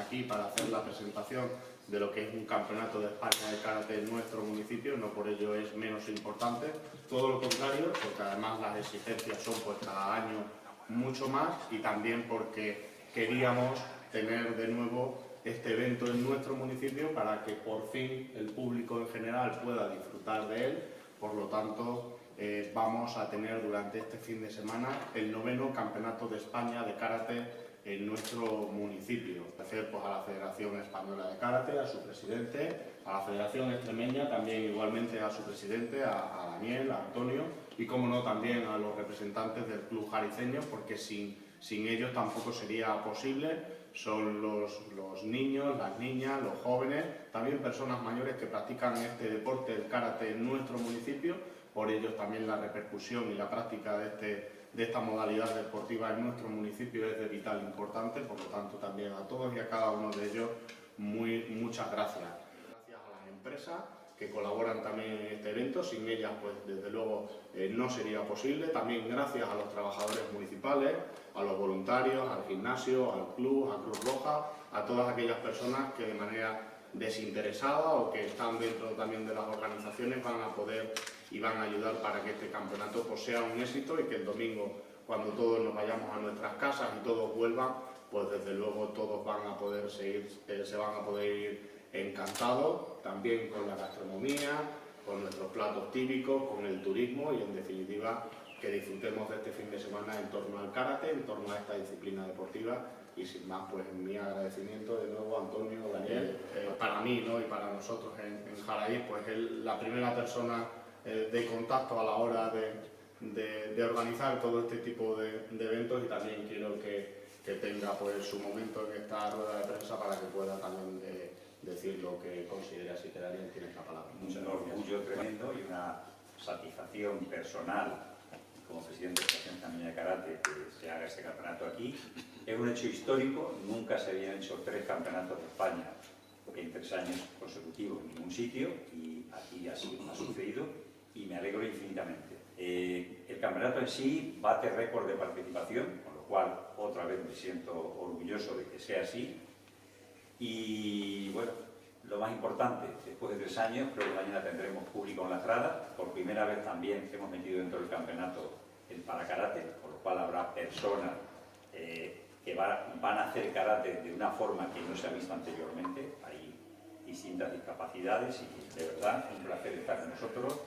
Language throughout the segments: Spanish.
aquí para hacer la presentación de lo que es un campeonato de España de karate en nuestro municipio, no por ello es menos importante, todo lo contrario, porque además las exigencias son pues cada año mucho más y también porque queríamos tener de nuevo este evento en nuestro municipio para que por fin el público en general pueda disfrutar de él. Por lo tanto, vamos a tener durante este fin de semana el 9º Campeonato de España de Karate en nuestro municipio. Agradecer pues, a la Federación Española de Karate, a su presidente, a la Federación Extremeña, también igualmente a su presidente, a Daniel, a Antonio y, como no, también a los representantes del Club Jariceño, porque sin ellos tampoco sería posible. Son los niños, las niñas, los jóvenes, también personas mayores que practican este deporte, el karate, en nuestro municipio. Por ellos también la repercusión y la práctica de esta modalidad deportiva en nuestro municipio es de vital importancia. Por lo tanto, también a todos y a cada uno de ellos muchas gracias. Gracias a las empresas que colaboran también en este evento, sin ellas pues desde luego no sería posible. También gracias a los trabajadores municipales, a los voluntarios, al gimnasio, al club, a Cruz Roja, a todas aquellas personas que de manera desinteresada o que están dentro también de las organizaciones van a poder y van a ayudar para que este campeonato pues sea un éxito y que el domingo, cuando todos nos vayamos a nuestras casas y todos vuelvan, pues desde luego todos van a poder seguir, se van a poder ir encantados, también con la gastronomía, con nuestros platos típicos, con el turismo y en definitiva que disfrutemos de este fin de semana en torno al karate, en torno a esta disciplina deportiva y sin más pues mi agradecimiento de nuevo a Antonio, Daniel, para mí, ¿no? Y para nosotros en Jaraíz, pues la primera persona de contacto a la hora de organizar todo este tipo de eventos y también quiero que tenga pues su momento en esta rueda de prensa para que pueda también decir lo que considera, así que Daniel tiene esta palabra. Un orgullo tremendo y una satisfacción personal como presidente de la Asociación Extremeña de Karate que se haga este campeonato aquí. Es un hecho histórico, nunca se habían hecho 3 campeonatos de España en 3 años consecutivos en ningún sitio y aquí así ha sucedido y me alegro infinitamente. El campeonato en sí bate récord de participación, con lo cual otra vez me siento orgulloso de que sea así. Y bueno, lo más importante, después de 3 años, creo que mañana tendremos público en las gradas. Por primera vez también hemos metido dentro del campeonato el parakarate, por lo cual habrá personas que van a hacer karate de una forma que no se ha visto anteriormente. Hay distintas discapacidades y de verdad un placer estar con nosotros.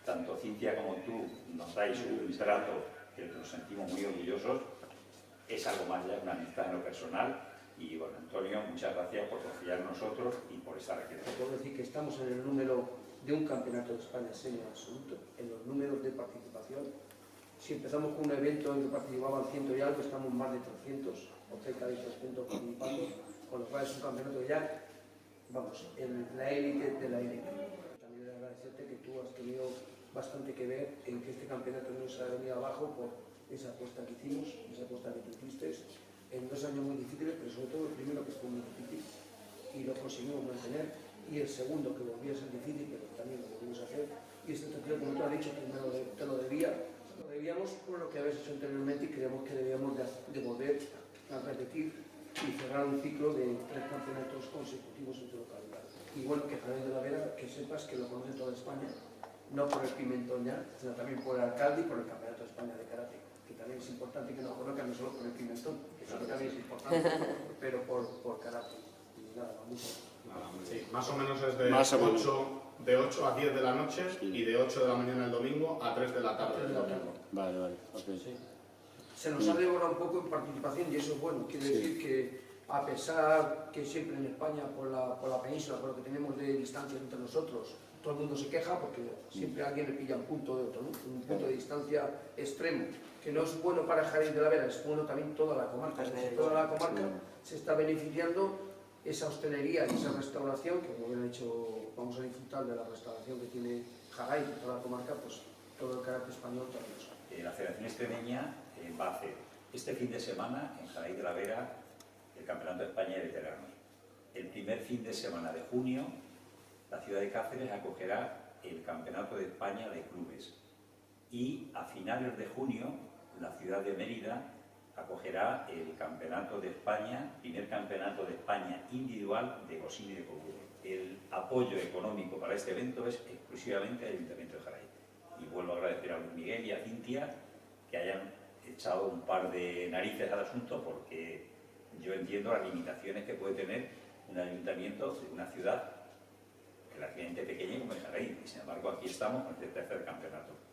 Tanto Cintia como tú nos dais un trato que nos sentimos muy orgullosos. Es algo más ya una amistad en lo personal. Y bueno, Antonio, muchas gracias por confiar en nosotros y por estar aquí. Puedo decir que estamos en el número de un campeonato de España senior absoluto, en los números de participación. Si empezamos con un evento en que participaban 100 y algo, estamos más de 300 o cerca de 300 participando, con lo cual es un campeonato ya, vamos, en la élite de la élite. También agradecerte que tú has tenido bastante que ver en que este campeonato no se ha venido abajo por esa apuesta que hicimos, esa apuesta que tú hiciste, en 2 años muy difíciles, pero sobre todo el primero que fue muy difícil y lo conseguimos mantener, y el segundo que volvía a ser difícil, pero también lo volvimos a hacer, y este tercero, como tú has dicho, que te lo debíamos por lo que habías hecho anteriormente y creemos que debíamos de volver a repetir y cerrar un ciclo de 3 campeonatos consecutivos en tu localidad. Y bueno, que Jaraíz de la Vera, que sepas que lo conoce toda España, no por el Pimentón ya, sino también por el alcalde y por el Campeonato de España de Karate, que también es importante que nos conozcan, no solo por el Pimentón, que eso también es importante, pero por Karate. Y nada, muchas gracias. Sí, más o menos es de 8 a 10 de la noche y de 8 de la mañana el domingo a 3 de la tarde el domingo. Vale, okay. Sí. Se nos ha devorado un poco en participación y eso es bueno, quiere decir que a pesar que siempre en España por la península, por lo que tenemos de distancia entre nosotros, todo el mundo se queja porque siempre alguien le pilla un punto de otro, ¿no? Un punto de distancia extremo, que no es bueno para Jaraíz de la Vera, es bueno también toda la comarca. Toda la comarca se está beneficiando esa hostelería y esa restauración, que como bien ha dicho, vamos a disfrutar de la restauración que tiene Jaraíz y toda la comarca, pues todo el karate español también lo sabe. La Federación Extremeña va a hacer este fin de semana en Jaraíz de la Vera el Campeonato de España de Veteranos. El primer fin de semana de junio la ciudad de Cáceres acogerá el Campeonato de España de Clubes y a finales de junio la ciudad de Mérida acogerá el Campeonato de España, primer Campeonato de España individual de Gosín y de Coguro. El apoyo económico para este evento es exclusivamente del Ayuntamiento de Jaén. Y vuelvo a agradecer a Luis Miguel y a Cintia que hayan echado un par de narices al asunto, porque yo entiendo las limitaciones que puede tener un ayuntamiento de una ciudad relativamente pequeña como es Jaén, y sin embargo aquí estamos con este tercer campeonato.